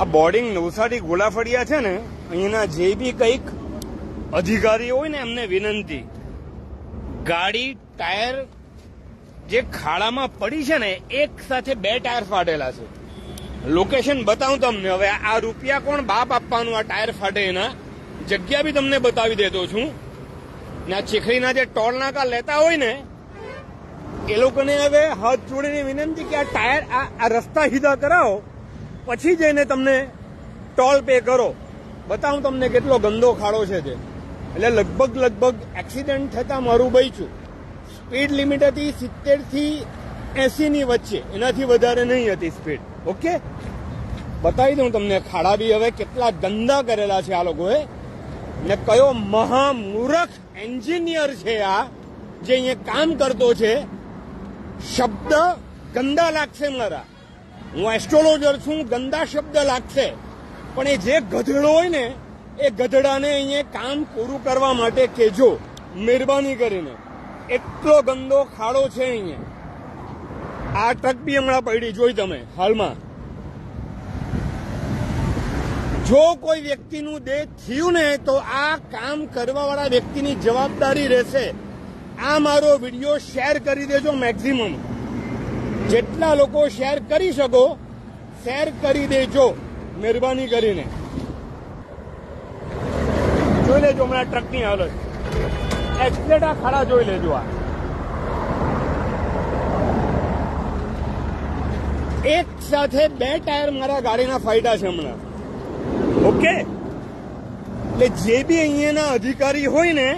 આ બોર્ડિંગ નવસારી ગોલાફળિયા છે ને, અહીંના જે બી કંઈક અધિકારી હોય ને એમને વિનંતી, ગાડી ટાયર જે ખાડામાં પડી છે ને એક સાથે 2 ટાયર ફાટેલા છે. લોકેશન બતાવું તમને. હવે આ રૂપિયા કોણ બાપ આપવાનું આ ટાયર ફાટે એના? જગ્યા બી તમને બતાવી દેતો છું. ને આ ચીખલીના જે ટોલ નાકા લેતા હોય ને એ લોકોને હવે હાથ જોડીને વિનંતી કે આ ટાયર આ રસ્તા સીધા કરાવો, પછી જઈને તમને ટોલ પે કરો. બતાવું તમને કેટલો ગંદો ખાડો છે તે. એટલે લગભગ એક્સિડન્ટ થતા મારું બચ્યું. સ્પીડ લિમિટ હતી 70 થી 80 ની વચ્ચે, એનાથી વધારે નહીં હતી સ્પીડ. ઓકે, બતાવી દઉં તમને. ખાડા બી હવે કેટલા ગંદા કરેલા છે આ લોકોએ. ને કયો મહામૂર્ખ એન્જિનિયર છે આ જે અહીંયા કામ કરતો છે. શબ્દ ગંદા લાગશે મારા, હું એસ્ટ્રોલોજર છું, ગંદા શબ્દ લાગશે, પણ એ જે ગધેડો હોય ને એ ગધેડાને અહીંયા કામ પૂરું કરવા માટે કહેજો મહેરબાની કરીને. એટલો ગંદો ખાડો છે અહીંયા. આ ટ્રક બી હમણાં પડી જોઈ તમે હાલમાં. જો કોઈ વ્યક્તિનું ડેથ થયું ને તો આ કામ કરવાવાળા વ્યક્તિની જવાબદારી રહેશે. આ મારો વિડીયો શેર કરી દેજો. મેક્સિમમ જેટલા લોકો શેર કરી શકો શેર કરી દેજો મહેરબાની કરીને. જોઈ લેજો હમણાં ટ્રકની હાલત. એક્ઝેક્ટ આ ખાડા જોઈ લેજો. આ એક સાથે 2 ટાયર મારા ગાડીના ફાયદા છે હમણાં. ઓકે, એટલે જે બી અહીંયાના અધિકારી હોય ને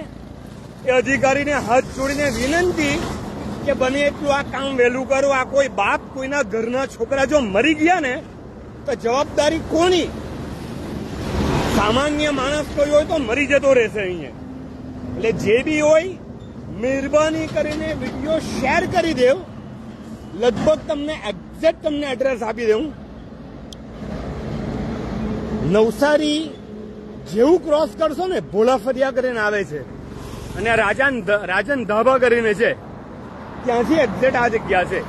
એ અધિકારીને હાથ જોડીને વિનંતી કે બને એટલું આ કામ વહેલું કરો. આ કોઈ બાપ કોઈના ઘરના છોકરા જો મરી ગયા ને તો જવાબદારી કોની? સામાન્ય માણસ કોઈ હોય તો મરી જતો રહેશે અહીંયા. એટલે જે બી હોય મહેરબાની કરીને વિડીયો શેર કરી દેવ. લગભગ તમને એક્ઝેક્ટ તમને એડ્રેસ આપી દઉં. નવસારી જેવું ક્રોસ કરશો ને ભોલાફરિયા કરીને આવે છે, અને રાજન ધાબા કરીને છે, ત્યાંથી એક્ઝેક્ટ આ જગ્યા છે.